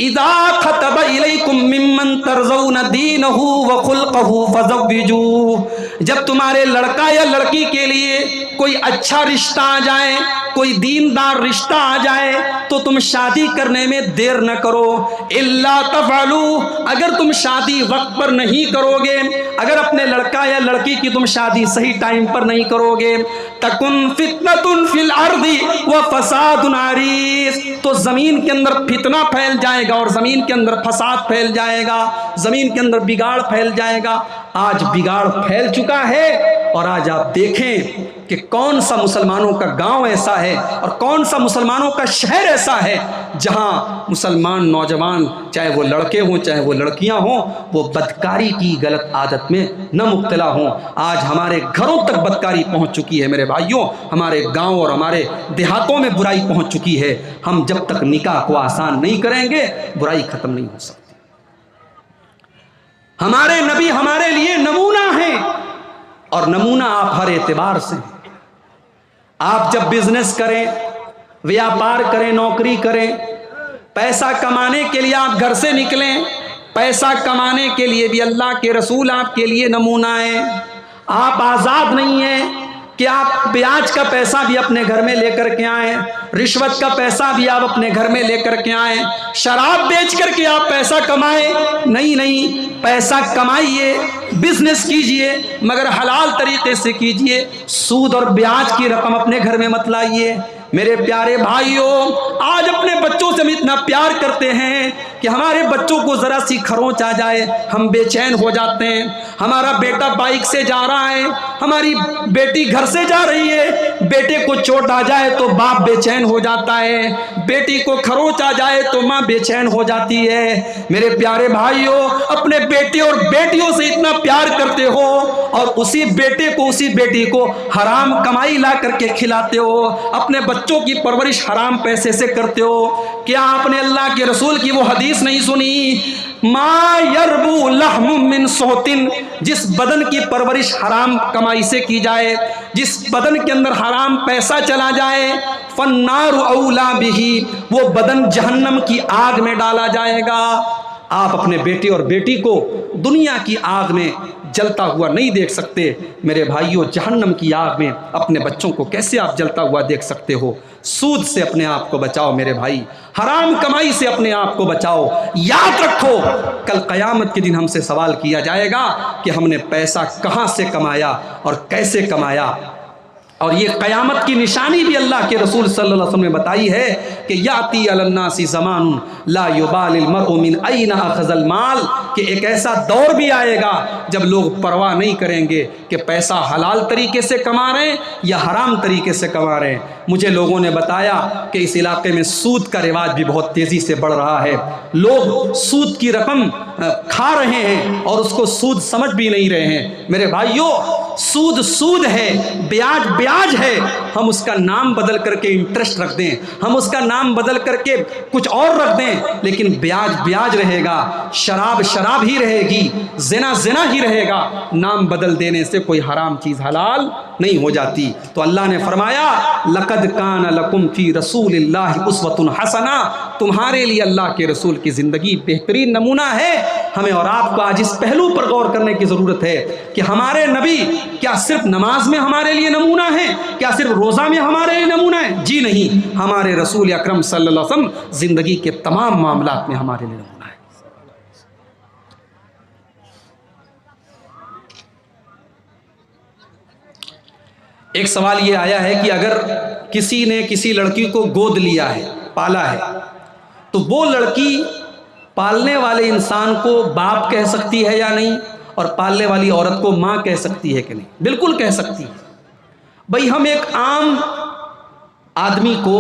اذا خطب الیکم ممن ترضون دینہ وخلقہ فزوجوہ، جب تمہارے لڑکا یا لڑکی کے لیے کوئی اچھا رشتہ آ جائے، کوئی دیندار رشتہ آ جائے تو تم شادی کرنے میں دیر نہ کرو۔ الا تفعلوا، اگر تم شادی وقت پر نہیں کرو گے، اگر اپنے لڑکا یا لڑکی کی تم شادی صحیح ٹائم پر نہیں کرو گے، تکن فتنۃ فی الارض وفساد عریض، تو زمین کے اندر فتنہ پھیل جائے گا اور زمین کے اندر فساد پھیل جائے گا، زمین کے اندر بگاڑ پھیل جائے گا۔ آج بگاڑ پھیل چکا ہے، اور آج آپ دیکھیں کہ کون سا مسلمانوں کا گاؤں ایسا ہے اور کون سا مسلمانوں کا شہر ایسا ہے جہاں مسلمان نوجوان، چاہے وہ لڑکے ہوں چاہے وہ لڑکیاں ہوں، وہ بدکاری کی غلط عادت میں نہ مبتلا ہوں۔ آج ہمارے گھروں تک بدکاری پہنچ چکی ہے میرے بھائیوں، ہمارے گاؤں اور ہمارے دیہاتوں میں برائی پہنچ چکی ہے۔ ہم جب تک نکاح کو آسان نہیں کریں گے، برائی ختم نہیں ہو سکتی۔ ہمارے نبی ہمارے لیے نمونہ ہیں، اور نمونہ آپ ہر اعتبار سے ہیں۔ آپ جب بزنس کریں، ویاپار کریں، نوکری کریں، پیسہ کمانے کے لیے آپ گھر سے نکلیں، پیسہ کمانے کے لیے بھی اللہ کے رسول آپ کے لیے نمونہ ہیں۔ آپ آزاد نہیں ہیں کہ آپ بیاج کا پیسہ بھی اپنے گھر میں لے کر کے آئیں، رشوت کا پیسہ بھی آپ اپنے گھر میں لے کر کے آئیں، شراب بیچ کر کے آپ پیسہ کمائیں۔ نہیں، پیسہ کمائیے، بزنس کیجئے، مگر حلال طریقے سے کیجئے، سود اور بیاج کی رقم اپنے گھر میں مت لائیے۔ میرے پیارے بھائیوں، آج اپنے بچوں سے ہم اتنا پیار کرتے ہیں، کہ ہمارے بچوں کو ذرا سی کھروچ آ جائے ہم بے چین ہو جاتے ہیں. ہمارا بیٹا بائک سے جا رہا ہے, ہماری بیٹی گھر سے جا رہی ہے, بیٹے کو چوٹ آ جائے تو باپ بے چین ہو جاتا ہے, بیٹی کو کھروچ آ جائے تو ماں بے چین ہو جاتی ہے. میرے پیارے بھائیوں, اپنے بیٹے اور بیٹیوں سے اتنا پیار کرتے ہو اور اسی بیٹے کو اسی بیٹی کو حرام کمائی لا کر کے کھلاتے ہو, اپنے بچوں کی پرورش حرام پیسے سے کرتے ہو. کیا آپ نے اللہ کے رسول کی وہ حدیث نہیں سنی, ما یربو لحم من صوت, جس بدن کی پرورش حرام کمائی سے کی جائے, جس بدن کے اندر حرام پیسہ چلا جائے, فالنار اولا بہ, وہ بدن جہنم کی آگ میں ڈالا جائے گا. آپ اپنے بیٹے اور بیٹی کو دنیا کی آگ میں جلتا ہوا نہیں دیکھ سکتے. میرے بھائیوں, جہنم کی آگ میں اپنے بچوں کو کیسے آپ جلتا ہوا دیکھ سکتے ہو؟ سود سے اپنے آپ کو بچاؤ میرے بھائی, حرام کمائی سے اپنے آپ کو بچاؤ. یاد رکھو, کل قیامت کے دن ہم سے سوال کیا جائے گا کہ ہم نے پیسہ کہاں سے کمایا اور کیسے کمایا. اور یہ قیامت کی نشانی بھی اللہ کے رسول صلی اللہ علیہ وسلم نے بتائی ہے کہ یاتی علی الناس زمان لا یبال المرء من این اخذ المال, کہ ایک ایسا دور بھی آئے گا جب لوگ پرواہ نہیں کریں گے کہ پیسہ حلال طریقے سے کما رہے ہیں یا حرام طریقے سے کما رہے ہیں. مجھے لوگوں نے بتایا کہ اس علاقے میں سود کا رواج بھی بہت تیزی سے بڑھ رہا ہے. لوگ سود کی رقم کھا رہے ہیں اور اس کو سود سمجھ بھی نہیں رہے ہیں. میرے بھائیوں, سود سود ہے, بیاج بیاج ہے. ہم اس کا نام بدل کر کے انٹرسٹ رکھ دیں, ہم اس کا نام بدل کر کے کچھ اور رکھ دیں, لیکن بیاج بیاج رہے گا, شراب شراب ہی رہے گی, زنا زنا ہی رہے گا. نام بدل دینے سے کوئی حرام چیز حلال نہیں ہو جاتی. تو اللہ نے فرمایا لقد کان لکم فی رسول اللہ اسوۃ حسنہ, تمہارے لیے اللہ کے رسول کی زندگی بہترین نمونہ ہے. ہمیں اور آپ کو آج اس پہلو پر غور کرنے کی ضرورت ہے کہ ہمارے نبی کیا صرف نماز میں ہمارے لیے نمونہ ہیں, کیا صرف روزہ میں ہمارے لیے نمونہ ہے؟ جی نہیں, ہمارے رسول اکرم صلی اللہ علیہ وسلم زندگی کے تمام معاملات میں ہمارے لیے نمونہ ہے. ایک سوال یہ آیا ہے کہ اگر کسی نے کسی لڑکی کو گود لیا ہے, پالا ہے, تو وہ لڑکی پالنے والے انسان کو باپ کہہ سکتی ہے یا نہیں, اور پالنے والی عورت کو ماں کہہ سکتی ہے کہ نہیں؟ بالکل کہہ سکتی ہے. بھئی ہم ایک عام آدمی کو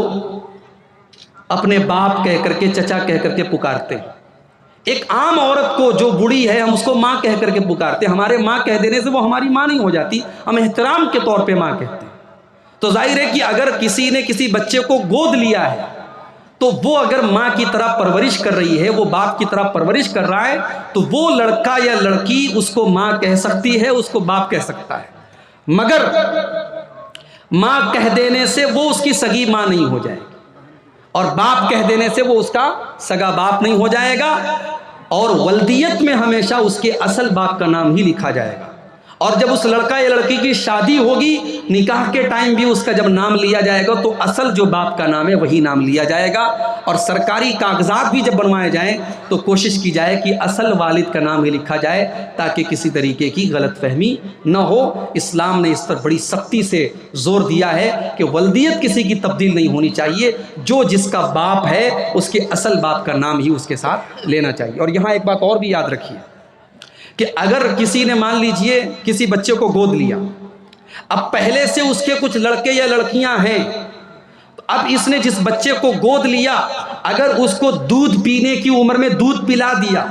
اپنے باپ کہہ کر کے, چچا کہہ کر کے پکارتے ہیں. ایک عام عورت کو جو بوڑھی ہے ہم اس کو ماں کہہ کر کے پکارتے ہیں. ہمارے ماں کہہ دینے سے وہ ہماری ماں نہیں ہو جاتی, ہم احترام کے طور پہ ماں کہتے ہیں. تو ظاہر ہے کہ اگر کسی نے کسی بچے کو گود لیا ہے تو وہ اگر ماں کی طرح پرورش کر رہی ہے, وہ باپ کی طرح پرورش کر رہا ہے, تو وہ لڑکا یا لڑکی اس کو ماں کہہ سکتی ہے, اس کو باپ کہہ سکتا ہے. مگر ماں کہہ دینے سے وہ اس کی سگی ماں نہیں ہو جائے گی, اور باپ کہہ دینے سے وہ اس کا سگا باپ نہیں ہو جائے گا. اور ولدیت میں ہمیشہ اس کے اصل باپ کا نام ہی لکھا جائے گا. اور جب اس لڑکا یا لڑکی کی شادی ہوگی, نکاح کے ٹائم بھی اس کا جب نام لیا جائے گا تو اصل جو باپ کا نام ہے وہی نام لیا جائے گا. اور سرکاری کاغذات بھی جب بنوائے جائیں تو کوشش کی جائے کہ اصل والد کا نام ہی لکھا جائے تاکہ کسی طریقے کی غلط فہمی نہ ہو. اسلام نے اس پر بڑی سختی سے زور دیا ہے کہ ولدیت کسی کی تبدیل نہیں ہونی چاہیے, جو جس کا باپ ہے اس کے اصل باپ کا نام ہی اس کے ساتھ لینا چاہیے. اور یہاں ایک بات اور بھی یاد رکھیے کہ اگر کسی نے مان لیجئے کسی بچے کو گود لیا, اب پہلے سے اس کے کچھ لڑکے یا لڑکیاں ہیں, تو اب اس نے جس بچے کو گود لیا اگر اس کو دودھ پینے کی عمر میں دودھ پلا دیا,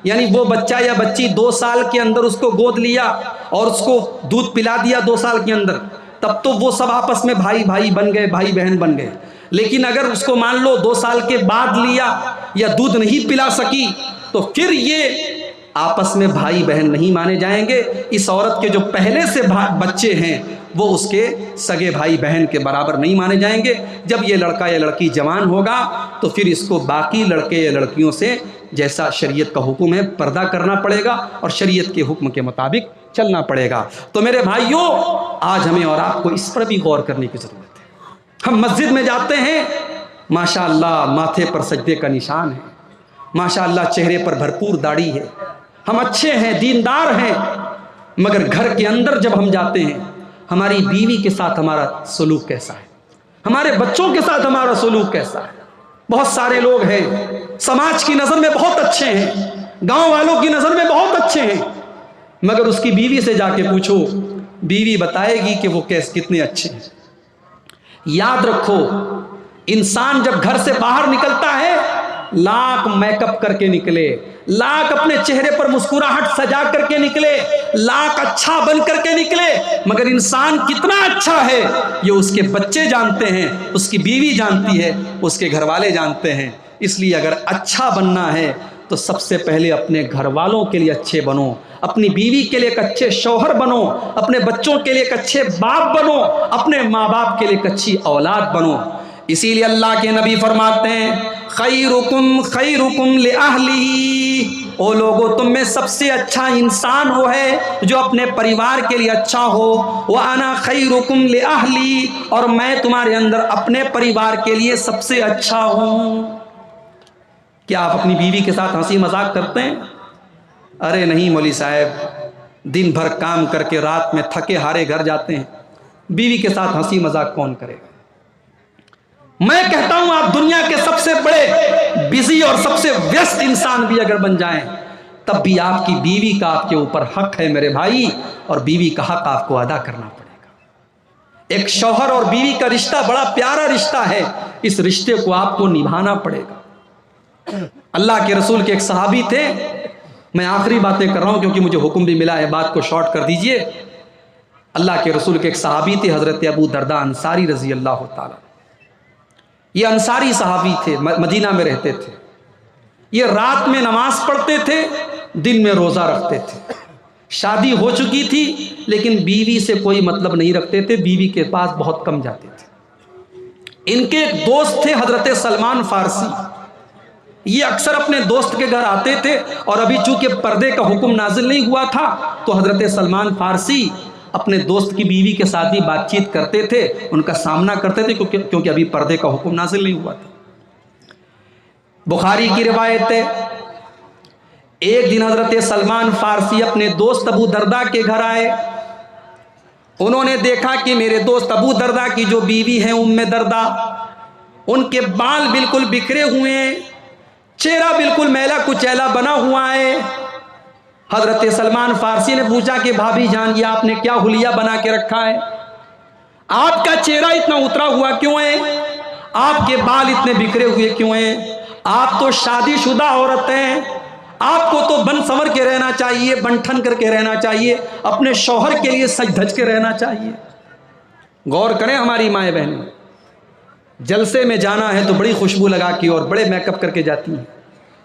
یعنی وہ بچہ یا بچی 2 سال کے اندر اس کو گود لیا اور اس کو دودھ پلا دیا 2 سال کے اندر, تب تو وہ سب آپس میں بھائی بھائی بن گئے, بھائی بہن بن گئے. لیکن اگر اس کو مان لو 2 سال کے بعد لیا یا دودھ نہیں پلا سکی, تو پھر یہ آپس میں بھائی بہن نہیں مانے جائیں گے. اس عورت کے جو پہلے سے بچے ہیں وہ اس کے سگے بھائی بہن کے برابر نہیں مانے جائیں گے. جب یہ لڑکا یا لڑکی جوان ہوگا تو پھر اس کو باقی لڑکے یا لڑکیوں سے جیسا شریعت کا حکم ہے پردہ کرنا پڑے گا اور شریعت کے حکم کے مطابق چلنا پڑے گا. تو میرے بھائیوں, آج ہمیں اور آپ کو اس پر بھی غور کرنے کی ضرورت ہے. ہم مسجد میں جاتے ہیں, ماشاءاللہ ماتھے پر سجدے کا نشان ہے, ماشاءاللہ چہرے پر بھرپور داڑھی ہے, ہم اچھے ہیں, دیندار ہیں, مگر گھر کے اندر جب ہم جاتے ہیں ہماری بیوی کے ساتھ ہمارا سلوک کیسا ہے, ہمارے بچوں کے ساتھ ہمارا سلوک کیسا ہے. بہت سارے لوگ ہیں समाज की नज़र में बहुत अच्छे हैं, गांव वालों की नज़र में बहुत अच्छे हैं, मगर उसकी बीवी से जाके पूछो, बीवी बताएगी कि वो कैसे कितने अच्छे हैं। याद रखो, इंसान जब घर से बाहर निकलता है लाख मेकअप करके निकले, लाख अपने चेहरे पर मुस्कुराहट सजा करके निकले, लाख अच्छा बन करके निकले, मगर इंसान कितना अच्छा है ये उसके बच्चे जानते हैं, उसकी बीवी जानती है, उसके घर वाले जानते हैं। इसलिए अगर अच्छा बनना है तो सबसे पहले अपने घर वालों के लिए अच्छे बनो, अपनी बीवी के लिए एक अच्छे शौहर बनो, अपने बच्चों के लिए एक अच्छे बाप बनो, अपने माँ बाप के लिए एक अच्छी औलाद बनो। इसीलिए अल्लाह के नबी फरमाते हैं, खैरुकुम लिअहलिही, ओ लोगों तुम में सबसे अच्छा इंसान वो है जो अपने परिवार के लिए अच्छा हो। व अना खैरुकुम लिअहली, और मैं तुम्हारे अंदर अपने परिवार के लिए सबसे अच्छा हूँ। क्या आप अपनी बीवी के साथ हंसी मजाक करते हैं? अरे नहीं मौलवी साहब, दिन भर काम करके रात में थके हारे घर जाते हैं, बीवी के साथ हंसी मजाक कौन करेगा? मैं कहता हूं आप दुनिया के सबसे बड़े बिजी और सबसे व्यस्त इंसान भी अगर बन जाएं, तब भी आपकी बीवी का आपके ऊपर हक है मेरे भाई, और बीवी का हक आपको अदा करना पड़ेगा। एक शौहर और बीवी का रिश्ता बड़ा प्यारा रिश्ता है, इस रिश्ते को आपको निभाना पड़ेगा। अल्लाह के रसूल के एक सहाबी थे, मैं आखिरी बातें कर रहा हूं क्योंकि मुझे हुक्म भी मिला है, बात को शॉर्ट कर दीजिए। अल्लाह के रसूल के एक सहाबी थे, हजरत अबू दरदा अंसारी रजी अल्लाह ताला। ये अंसारी सहाबी थे, मदीना में रहते थे। ये रात में नमाज पढ़ते थे, दिन में रोज़ा रखते थे। शादी हो चुकी थी लेकिन बीवी से कोई मतलब नहीं रखते थे, बीवी के पास बहुत कम जाते थे। इनके एक दोस्त थे हजरत सलमान फारसी, ये अक्सर अपने दोस्त के घर आते थे, और अभी चूंकि पर्दे का हुक्म नाजिल नहीं हुआ था तो हजरत सलमान फारसी अपने दोस्त की बीवी के साथ ही बातचीत करते थे, उनका सामना करते थे, क्योंकि अभी पर्दे का हुक्म नाजिल नहीं हुआ था। बुखारी की रिवायत है, एक दिन हजरत सलमान फारसी अपने दोस्त अबू दरदा के घर आए। उन्होंने देखा कि मेरे दोस्त अबू दरदा की जो बीवी है उम्मे दरदा, उनके बाल बिल्कुल बिखरे हुए हैं, चेहरा बिल्कुल मैला कुचैला बना हुआ है। हजरत सलमान फारसी ने पूछा कि भाभी जान, ये आपने क्या हुलिया बना के रखा है? आपका चेहरा इतना उतरा हुआ क्यों है? आपके बाल इतने बिखरे हुए क्यों हैं? आप तो शादीशुदा औरत हैं, आपको तो बन संवर के रहना चाहिए, बन ठन करके रहना चाहिए, अपने शौहर के लिए सज धज के रहना चाहिए। गौर करें हमारी माएँ बहनें, जलसे में जाना है तो बड़ी खुशबू लगा के और बड़े मेकअप करके जाती हैं,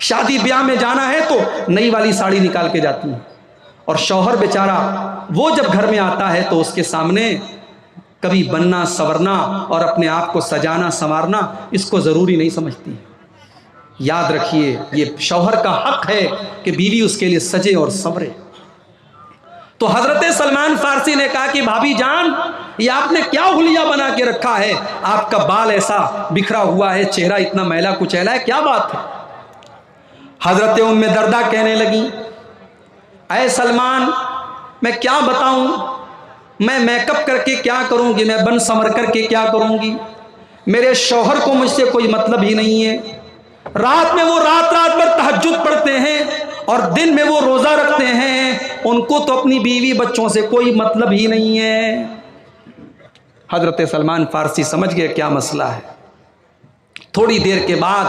शादी ब्याह में जाना है तो नई वाली साड़ी निकाल के जाती हैं, और शौहर बेचारा वो जब घर में आता है तो उसके सामने कभी बनना संवरना और अपने आप को सजाना संवारना इसको ज़रूरी नहीं समझती। याद रखिए, ये शौहर का हक है कि बीवी उसके लिए सजे और संवरे। तो हजरत सलमान फारसी ने कहा कि भाभी जान, ये आपने क्या हुलिया बना के रखा है? आपका बाल ऐसा बिखरा हुआ है, चेहरा इतना मैला कुचैला है, क्या बात है? हजरत उम्मे दरदा कहने लगी, ऐ सलमान, मैं क्या बताऊं, मैं मेकअप करके क्या करूंगी, मैं बन संवर करके क्या करूंगी? मेरे शौहर को मुझसे कोई मतलब ही नहीं है। रात में वो रात भर तहज्जुद पढ़ते हैं और दिन में वो रोज़ा रखते हैं, उनको तो अपनी बीवी बच्चों से कोई मतलब ही नहीं है। हजरत सलमान फारसी समझ गए क्या मसला है। थोड़ी देर के बाद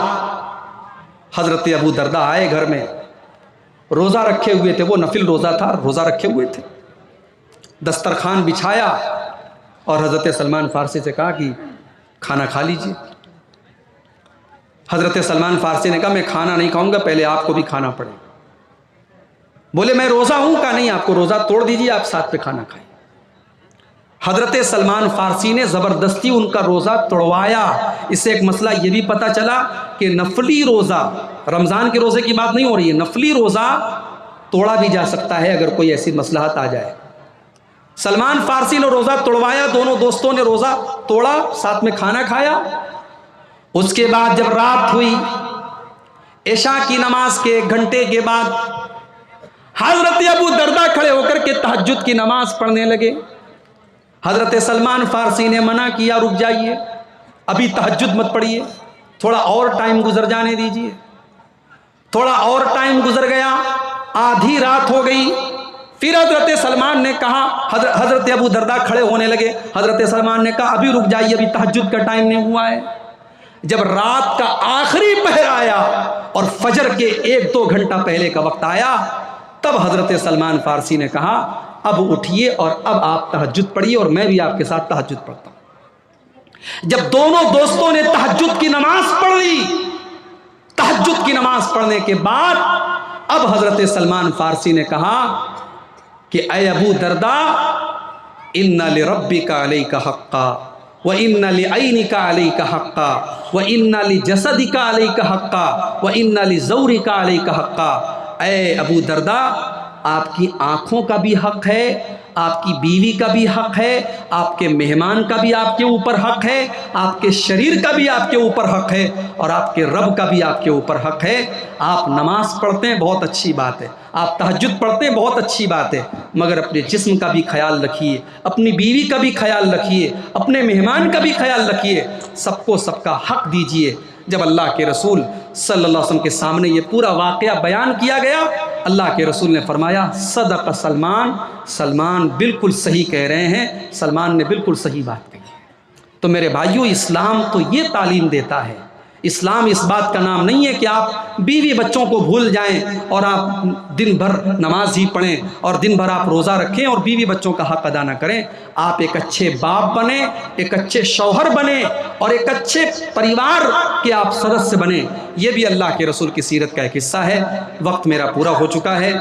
हजरत अबू दरदा आए घर में, रोज़ा रखे हुए थे, वो नफिल रोज़ा था, रोज़ा रखे हुए थे। दस्तरखान बिछाया और हजरत सलमान फारसी से कहा कि खाना खा लीजिए। हजरत सलमान फारसी ने कहा मैं खाना नहीं खाऊंगा, पहले आपको भी खाना पड़ेगा। बोले मैं रोज़ा हूं? कहा नहीं, आपको रोज़ा तोड़ दीजिए, आप साथ पे खाना खाइए। हजरत सलमान फारसी ने ज़बरदस्ती उनका रोज़ा तोड़वाया। इससे एक मसला ये भी पता चला कि नफली रोज़ा, रमज़ान के रोज़े की बात नहीं हो रही है, नफली रोज़ा तोड़ा भी जा सकता है अगर कोई ऐसी मसलहत आ जाए। सलमान फारसी ने रोज़ा तोड़वाया, दोनों दोस्तों ने रोज़ा तोड़ा, साथ में खाना खाया। उसके बाद जब रात हुई, इशा की नमाज के 1 घंटे के बाद हजरत अबू दरदा खड़े होकर के तहज्जुद की नमाज पढ़ने लगे। हजरत सलमान फारसी ने मना किया, रुक जाइए, अभी तहज्जुद मत पढ़िए, थोड़ा और टाइम गुजर जाने दीजिए। थोड़ा और टाइम गुजर गया, आधी रात हो गई। फिर हजरत सलमान ने कहा, हजरत अबू दरदा खड़े होने लगे। हजरत सलमान ने कहा अभी रुक जाइए, अभी तहज्जुद का टाइम नहीं हुआ है। जब रात का आखिरी पहर आया और फजर के 1-2 घंटा पहले का वक्त आया, तब हजरत सलमान फारसी ने कहा अब उठिए और अब आप तहज्जुद पढ़िए और मैं भी आपके साथ तहज्जुद पढ़ता हूं। जब दोनों दोस्तों ने तहज्जुद की नमाज पढ़ ली, तहज्जुद की नमाज पढ़ने के बाद अब हजरत सलमान फारसी ने कहा कि ऐ अबू दरदा, इन्ना लिरब्बिका अलैका हक्का व इन्ना लिअयनिका अलैका हक्का व इन्ना लिजसदिका अलैका हक्का व इन्ना लिज़ौरिका अलैका हक्का। ऐ अबू दरदा, आपकी आँखों का भी हक है, आपकी बीवी का भी हक है, आपके मेहमान का भी आपके ऊपर हक है, आपके शरीर का भी आपके ऊपर हक है और आपके रब का भी आपके ऊपर हक है। आप नमाज पढ़ते हैं बहुत अच्छी बात है, आप तहज्जुद पढ़ते हैं बहुत अच्छी बात है, मगर अपने जिस्म का भी ख्याल रखिए, अपनी बीवी का भी ख्याल रखिए, अपने मेहमान का भी ख्याल रखिए, सबको सबका हक दीजिए। जब अल्लाह के रसूल सल्लल्लाहु अलैहि वसल्लम के सामने ये पूरा वाक़या बयान किया गया, अल्लाह के रसूल ने फरमाया सदक़ सलमान, सलमान बिल्कुल सही कह रहे हैं, सलमान ने बिल्कुल सही बात कही है। तो मेरे भाइयों, इस्लाम तो ये तालीम देता है। इस्लाम इस बात का नाम नहीं है कि आप बीवी बच्चों को भूल जाएं और आप दिन भर नमाज ही पढ़ें और दिन भर आप रोज़ा रखें और बीवी बच्चों का हक अदा ना करें। आप एक अच्छे बाप बने, एक अच्छे शौहर बने और एक अच्छे परिवार के आप सदस्य बने। ये भी अल्लाह के रसूल की सीरत का एक हिस्सा है। वक्त मेरा पूरा हो चुका है।